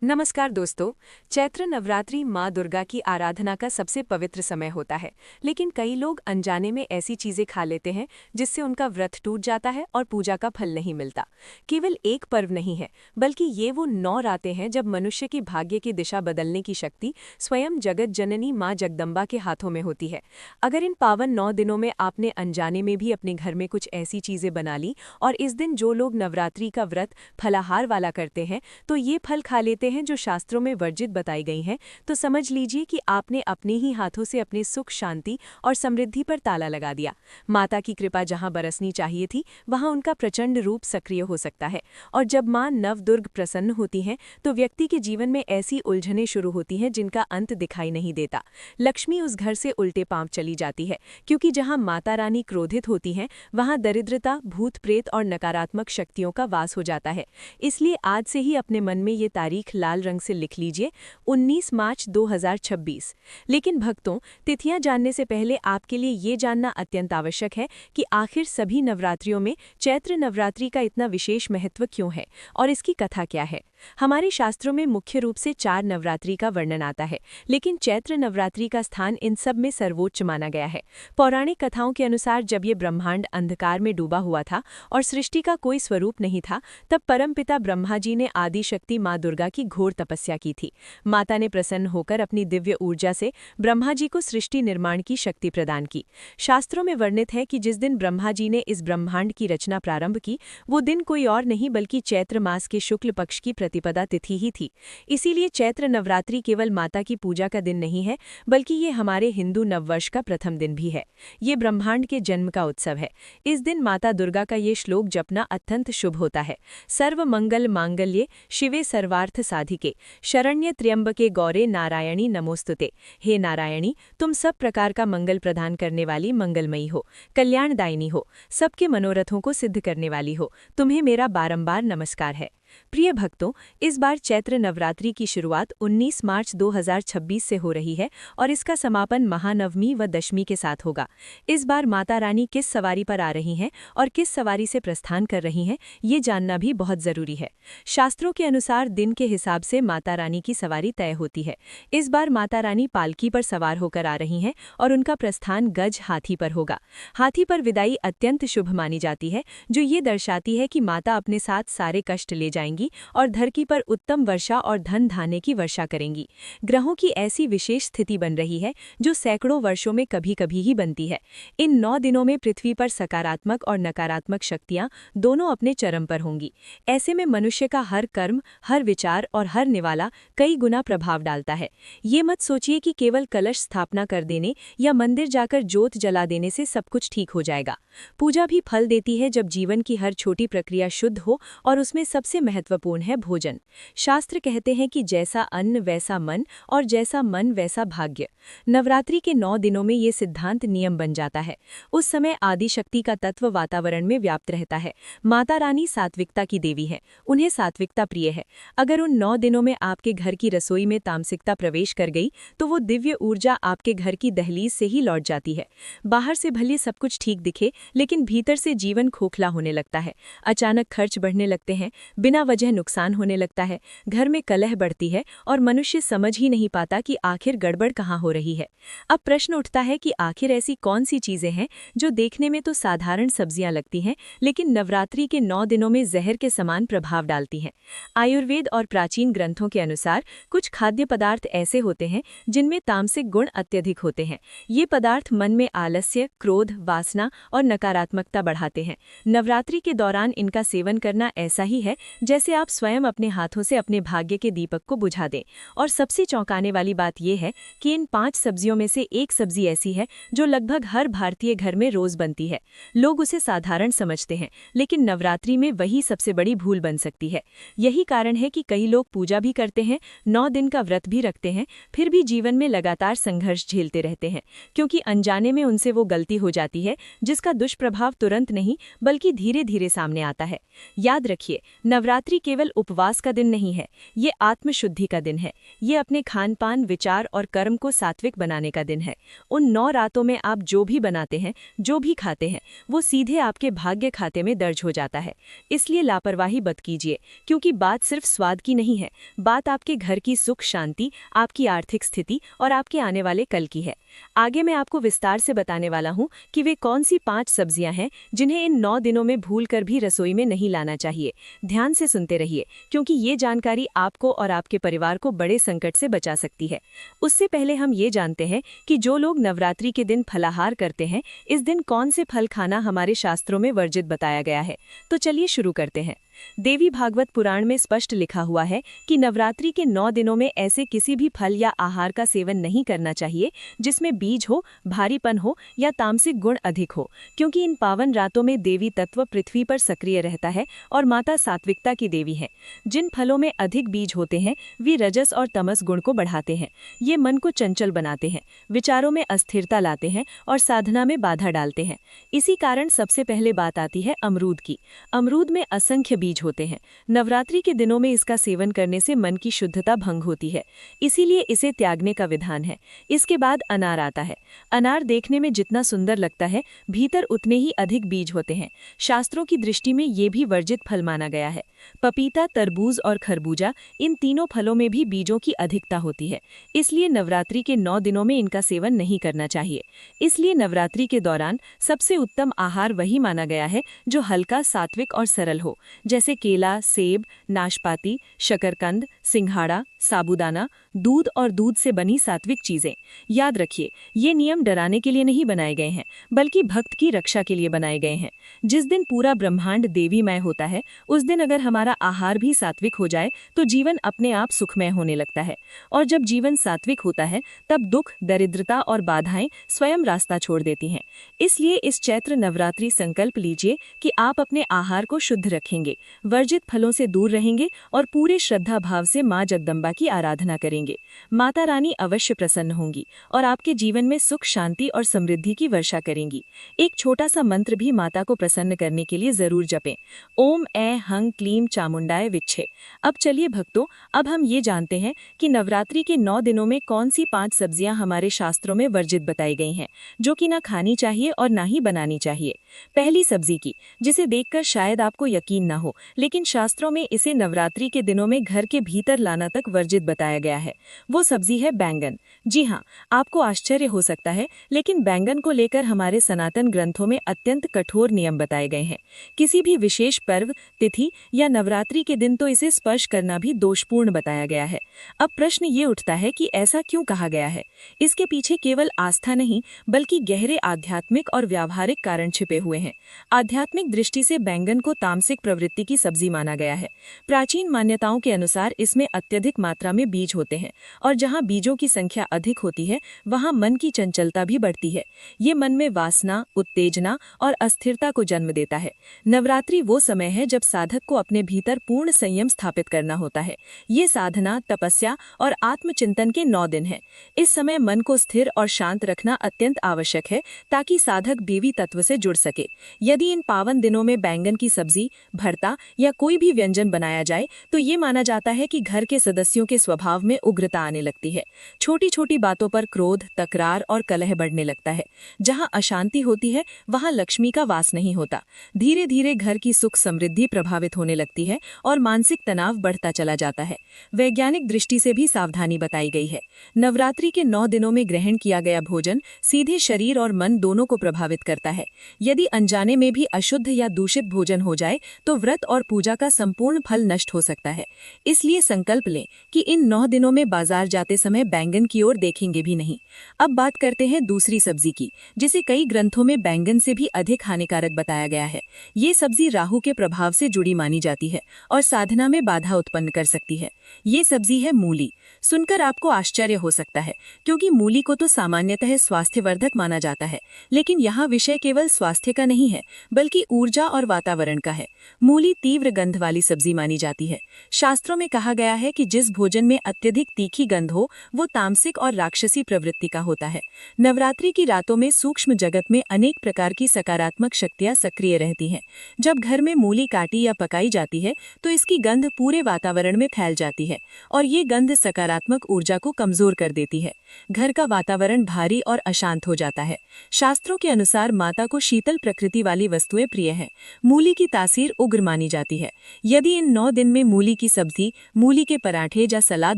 नमस्कार दोस्तों। चैत्र नवरात्रि माँ दुर्गा की आराधना का सबसे पवित्र समय होता है, लेकिन कई लोग अनजाने में ऐसी चीजें खा लेते हैं जिससे उनका व्रत टूट जाता है और पूजा का फल नहीं मिलता। केवल एक पर्व नहीं है, बल्कि ये वो 9 रातें हैं जब मनुष्य की भाग्य की दिशा बदलने की शक्ति स्वयं जगत जननी माँ जगदम्बा के हाथों में होती है। अगर इन पावन 9 दिनों में आपने अनजाने में भी अपने घर में कुछ ऐसी चीजें बना ली, और इस दिन जो लोग नवरात्रि का व्रत फलाहार वाला करते हैं तो ये फल खा लेते हैं जो शास्त्रों में वर्जित बताई गई हैं, तो समझ लीजिए कि आपने अपने ही हाथों से अपने सुख, शांति और समृद्धि पर ताला लगा दिया। माता की कृपा जहां बरसनी चाहिए थी, वहां उनका प्रचंड रूप सक्रिय हो सकता है। और जब मां नवदुर्ग प्रसन्न होती हैं तो व्यक्ति के जीवन में ऐसी उलझनें शुरू होती हैं जिनका अंत दिखाई नहीं देता। लक्ष्मी उस घर से उल्टे पांव चली जाती है, क्योंकि जहां माता रानी क्रोधित होती हैं वहां दरिद्रता, भूत प्रेत और नकारात्मक शक्तियों का वास हो जाता है। इसलिए आज से ही अपने मन में ये तारीख लाल रंग से लिख लीजिए, 19 मार्च 2026। लेकिन भक्तों, तिथियां जानने से पहले आपके लिए ये जानना अत्यंत आवश्यक है कि आखिर सभी नवरात्रियों में चैत्र नवरात्रि का इतना विशेष महत्व क्यों है और इसकी कथा क्या है। हमारे शास्त्रों में मुख्य रूप से 4 नवरात्रि का वर्णन आता है, लेकिन चैत्र नवरात्रि का स्थान इन सब में सर्वोच्च माना गया है। पौराणिक कथाओं के अनुसार जब ये ब्रह्मांड अंधकार में डूबा हुआ था और सृष्टि का कोई स्वरूप नहीं था, तब परमपिता ब्रह्मा जी ने आदि शक्ति माँ दुर्गा की घोर तपस्या की थी। माता ने प्रसन्न होकर अपनी दिव्य ऊर्जा से ब्रह्मा जी को सृष्टि निर्माण की शक्ति प्रदान की। शास्त्रों में वर्णित है कि जिस दिन ब्रह्मा जी ने इस ब्रह्मांड की रचना प्रारंभ की, वो दिन कोई और नहीं बल्कि चैत्र मास के शुक्ल पक्ष की प्रतिपदा तिथि ही थी। इसीलिए चैत्र नवरात्रि केवल माता की पूजा का दिन नहीं है, बल्कि ये हमारे हिंदू नववर्ष का प्रथम दिन भी है। ये ब्रह्मांड के जन्म का उत्सव है। इस दिन माता दुर्गा का ये श्लोक जपना अत्यंत शुभ होता है। सर्व मंगल मांगल्ये शिवे सर्वार्थ साधिके शरण्य त्र्यंबके गौरे नारायणी नमोस्तुते। हे नारायणी, तुम सब प्रकार का मंगल प्रदान करने वाली मंगलमयी हो, कल्याणदायिनी हो, सबके मनोरथों को सिद्ध करने वाली हो, तुम्हें मेरा बारंबार नमस्कार है। प्रिय भक्तों, इस बार चैत्र नवरात्रि की शुरुआत 19 मार्च 2026 से हो रही है और इसका समापन महानवमी व दशमी के साथ होगा। इस बार माता रानी किस सवारी पर आ रही हैं और किस सवारी से प्रस्थान कर रही हैं, ये जानना भी बहुत जरूरी है। शास्त्रों के अनुसार दिन के हिसाब से माता रानी की सवारी तय होती है। इस बार माता रानी पालकी पर सवार होकर आ रही हैं और उनका प्रस्थान गज हाथी पर होगा। हाथी पर विदाई अत्यंत शुभ मानी जाती है, जो ये दर्शाती है कि माता अपने साथ सारे कष्ट ले जाएंगी और धरती पर उत्तम वर्षा और धन धान्य की वर्षा करेंगी। ग्रहों की ऐसी विशेष स्थिति बन रही है जो सैकड़ों वर्षों में कभी कभी ही बनती है। इन 9 दिनों में पृथ्वी पर सकारात्मक और नकारात्मक शक्तियां दोनों अपने चरम पर होंगी। ऐसे में मनुष्य का हर कर्म, हर विचार और हर निवाला कई गुना प्रभाव डालता है। ये मत सोचिए कि केवल कलश स्थापना कर देने या मंदिर जाकर जोत जला देने से सब कुछ ठीक हो जाएगा। पूजा भी फल देती है जब जीवन की हर छोटी प्रक्रिया शुद्ध हो, और उसमें सबसे महत्वपूर्ण है भोजन। शास्त्र कहते हैं कि जैसा अन्न वैसा मन और जैसा मन वैसा भाग्य। नवरात्रि के 9 दिनों में ये सिद्धांत नियम बन जाता है। उस समय आदि शक्ति का तत्व वातावरण में व्याप्त रहता है। माता रानी सात्विकता की देवी है, उन्हें सात्विकता प्रिय है। अगर उन 9 दिनों में आपके घर की रसोई में तामसिकता प्रवेश कर गई तो वो दिव्य ऊर्जा आपके घर की दहलीज से ही लौट जाती है। बाहर से भले सब कुछ ठीक दिखे, लेकिन भीतर से जीवन खोखला होने लगता है। अचानक खर्च बढ़ने लगते हैं, बिना वजह नुकसान होने लगता है, घर में कलह बढ़ती है और मनुष्य समझ ही नहीं पाता कि आखिर गड़बड़ कहाँ हो रही है। अब प्रश्न उठता है कि आखिर ऐसी कौन सी चीजें हैं जो देखने में तो साधारण सब्जियां लगती हैं, लेकिन नवरात्रि के 9 दिनों में जहर के समान प्रभाव डालती हैं। आयुर्वेद और प्राचीन ग्रंथों के अनुसार कुछ खाद्य पदार्थ ऐसे होते हैं जिनमें तामसिक गुण अत्यधिक होते हैं। ये पदार्थ मन में आलस्य, क्रोध, वासना और नकारात्मकता बढ़ाते हैं। नवरात्रि के दौरान इनका सेवन करना ऐसा ही है जैसे आप स्वयं अपने हाथों से अपने भाग्य के दीपक को बुझा दें। और सबसे चौंकाने वाली बात यह है कि इन 5 सब्जियों में से एक सब्जी ऐसी है जो लगभग हर भारतीय घर में रोज बनती है। लोग उसे साधारण समझते हैं, लेकिन नवरात्रि में वही सबसे बड़ी भूल बन सकती है। यही कारण है कि कई लोग पूजा भी करते हैं, 9 दिन का व्रत भी रखते हैं, फिर भी जीवन में लगातार संघर्ष झेलते रहते हैं, क्योंकि अनजाने में उनसे वो गलती हो जाती है जिसका दुष्प्रभाव तुरंत नहीं बल्कि धीरे धीरे सामने आता है। याद रखिए, नवरात्रि नवरात्रि केवल उपवास का दिन नहीं है, ये आत्मशुद्धि का दिन है। ये अपने खान पान, विचार और कर्म को सात्विक बनाने का दिन है। उन 9 रातों में आप जो भी बनाते हैं, जो भी खाते हैं, वो सीधे आपके भाग्य खाते में दर्ज हो जाता है। इसलिए लापरवाही मत कीजिए, क्योंकि बात सिर्फ स्वाद की नहीं है, बात आपके घर की सुख शांति, आपकी आर्थिक स्थिति और आपके आने वाले कल की है। आगे मैं आपको विस्तार से बताने वाला हूँ कि वे कौन सी 5 सब्जियां हैं जिन्हें इन 9 दिनों में भूलकर भी रसोई में नहीं लाना चाहिए। ध्यान से सुनते रहिए, क्योंकि ये जानकारी आपको और आपके परिवार को बड़े संकट से बचा सकती है। उससे पहले हम ये जानते हैं कि जो लोग नवरात्रि के दिन फलाहार करते हैं, इस दिन कौन से फल खाना हमारे शास्त्रों में वर्जित बताया गया है। तो चलिए शुरू करते हैं। देवी भागवत पुराण में स्पष्ट लिखा हुआ है कि नवरात्रि के 9 दिनों में ऐसे किसी भी फल या आहार का सेवन नहीं करना चाहिए जिसमें बीज हो, भारीपन हो या तामसिक गुण अधिक हो, क्योंकि इन पावन रातों में देवी तत्व पृथ्वी पर सक्रिय रहता है और माता सात्विकता की देवी है। जिन फलों में अधिक बीज होते हैं वे रजस और तमस गुण को बढ़ाते हैं। ये मन को चंचल बनाते हैं, विचारों में अस्थिरता लाते हैं और साधना में बाधा डालते हैं। इसी कारण सबसे पहले बात आती है अमरूद की। अमरूद में असंख्य बीज होते हैं। नवरात्रि के दिनों में इसका सेवन करने से मन की शुद्धता भंग होती है, इसीलिए इसे त्यागने का विधान है। इसके बाद अनार आता है। अनार देखने में जितना सुंदर लगता है, भीतर उतने ही अधिक बीज होते हैं। शास्त्रों की दृष्टि में ये भी वर्जित फल माना गया है। पपीता, तरबूज और खरबूजा, इन तीनों फलों में भी बीजों की अधिकता होती है, इसलिए नवरात्रि के 9 दिनों में इनका सेवन नहीं करना चाहिए। इसलिए नवरात्रि के दौरान सबसे उत्तम आहार वही माना गया है जो हल्का, सात्विक और सरल हो, जैसे केला, सेब, नाशपाती, शकरकंद, सिंघाड़ा, साबूदाना, दूध और दूध से बनी सात्विक चीजें। याद रखिए, ये नियम डराने के लिए नहीं बनाए गए हैं, बल्कि भक्त की रक्षा के लिए बनाए गए हैं। जिस दिन पूरा ब्रह्मांड देवीमय होता है, उस दिन अगर हमारा आहार भी सात्विक हो जाए तो जीवन अपने आप सुखमय होने लगता है। और जब जीवन सात्विक होता है, तब दुख, दरिद्रता और बाधाएं स्वयं रास्ता छोड़ देती हैं। इसलिए इस चैत्र नवरात्रि संकल्प लीजिए कि आप अपने आहार को शुद्ध रखेंगे, वर्जित फलों से दूर रहेंगे और पूरे श्रद्धा भाव से मां जगदम्बा की आराधना करेंगे। माता रानी अवश्य प्रसन्न होंगी और आपके जीवन में सुख, शांति और समृद्धि की वर्षा करेंगी। एक छोटा सा मंत्र भी माता को प्रसन्न करने के लिए जरूर जपें। ओम ऐ हंग क्लीम चामुंडाय विच्छे। अब चलिए भक्तों, अब हम ये जानते हैं कि नवरात्रि के 9 दिनों में कौन सी 5 सब्जियां हमारे शास्त्रों में वर्जित बताई गई हैं, जो कि ना खानी चाहिए और ना ही बनानी चाहिए। पहली सब्जी की, जिसे देखकर शायद आपको यकीन ना हो, लेकिन शास्त्रों में इसे नवरात्रि के दिनों में घर के भीतर लाना तक वर्जित बताया गया है। वो सब्जी है बैंगन। जी हाँ, आपको आश्चर्य हो सकता है, लेकिन बैंगन को लेकर हमारे सनातन ग्रंथों में अत्यंत कठोर नियम बताए गए हैं। किसी भी विशेष पर्व, तिथि या नवरात्रि के दिन तो इसे स्पर्श करना भी दोषपूर्ण बताया गया है। अब प्रश्न ये उठता है कि ऐसा क्यों कहा गया है। इसके पीछे केवल आस्था नहीं, बल्कि गहरे आध्यात्मिक और व्यावहारिक कारण छिपे हुए हैं। आध्यात्मिक दृष्टि से बैंगन को तामसिक प्रवृत्ति की सब्जी माना गया है। प्राचीन मान्यताओं के अनुसार इसमें अत्यधिक मात्रा में बीज होते हैं, और जहां बीजों की संख्या अधिक होती है, वहां मन की चंचलता भी बढ़ती है। ये मन में वासना, उत्तेजना और अस्थिरता को जन्म देता है। नवरात्रि वो समय है जब साधक को अपने भीतर पूर्ण संयम स्थापित करना होता है। ये साधना, तपस्या और आत्मचिंतन के 9 दिन हैं। इस समय मन को स्थिर और शांत रखना अत्यंत आवश्यक है, ताकि साधक देवी तत्व से जुड़ सके। यदि इन पावन दिनों में बैंगन की सब्जी, भरता या कोई भी व्यंजन बनाया जाए, तो ये माना जाता है कि घर के सदस्यों के स्वभाव में उग्रता आने लगती है। छोटी छोटी बातों पर क्रोध, तकरार और कलह बढ़ने लगता है। जहां अशांति होती है, वहां लक्ष्मी का वास नहीं होता। धीरे धीरे घर की सुख समृद्धि प्रभावित होने लगती है और मानसिक तनाव बढ़ता चला जाता है। वैज्ञानिक दृष्टि से भी सावधानी बताई गई है। नवरात्रि के 9 दिनों में ग्रहण किया गया भोजन सीधे शरीर और मन दोनों को प्रभावित करता है। यदि अनजाने में भी अशुद्ध या दूषित भोजन हो जाए, तो व्रत और पूजा का संपूर्ण फल नष्ट हो सकता है। इसलिए संकल्प लें कि इन 9 दिनों में बाजार जाते समय बैंगन की ओर देखेंगे भी नहीं। अब बात करते हैं दूसरी सब्जी की, जिसे कई ग्रंथों में बैंगन से भी अधिक हानिकारक बताया गया है। ये सब्जी राहु के प्रभाव से जुड़ी मानी जाती है और साधना में बाधा उत्पन्न कर सकती है। ये सब्जी है मूली। सुनकर आपको आश्चर्य हो सकता है, क्योंकि मूली को तो सामान्यतः स्वास्थ्यवर्धक माना जाता है, लेकिन यहाँ विषय केवल स्वास्थ्य का नहीं है, बल्कि ऊर्जा और वातावरण का है। मूली मूली तीव्र गंध वाली सब्जी मानी जाती है। शास्त्रों में कहा गया है कि जिस भोजन में अत्यधिक तीखी गंध हो वो तामसिक और राक्षसी प्रवृत्ति का होता है। नवरात्रि की रातों में सूक्ष्म जगत में अनेक प्रकार की सकारात्मक शक्तियां सक्रिय रहती हैं। जब घर में मूली काटी या पकाई जाती है तो इसकी गंध पूरे वातावरण में फैल जाती है और ये गंध सकारात्मक ऊर्जा को कमजोर कर देती है। घर का वातावरण भारी और अशांत हो जाता है। शास्त्रों के अनुसार माता को शीतल प्रकृति वाली वस्तुएं प्रिय हैं। मूली की तासीर उग्र मानी जाती है। यदि इन 9 दिन में मूली की सब्जी, मूली के पराठे या सलाद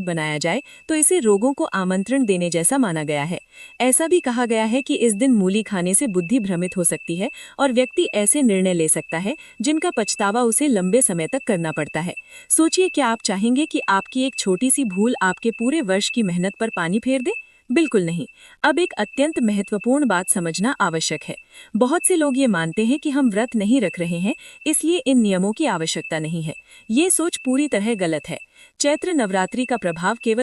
बनाया जाए तो इसे रोगों को आमंत्रण देने जैसा माना गया है। ऐसा भी कहा गया है कि इस दिन मूली खाने से बुद्धि भ्रमित हो सकती है और व्यक्ति ऐसे निर्णय ले सकता है जिनका पछतावा उसे लंबे समय तक करना पड़ता है। सोचिए, क्या आप चाहेंगे कि आपकी एक छोटी सी भूल आपके पूरे वर्ष की मेहनत पर पानी फेर दे? बिल्कुल नहीं। अब एक अत्यंत महत्वपूर्ण बात समझना आवश्यक है। बहुत से लोग ये मानते हैं कि हम व्रत नहीं रख रहे हैं, इसलिए इन नियमों की आवश्यकता नहीं है। ये सोच पूरी तरह गलत है। चैत्र नवरात्रि का प्रभाव केवल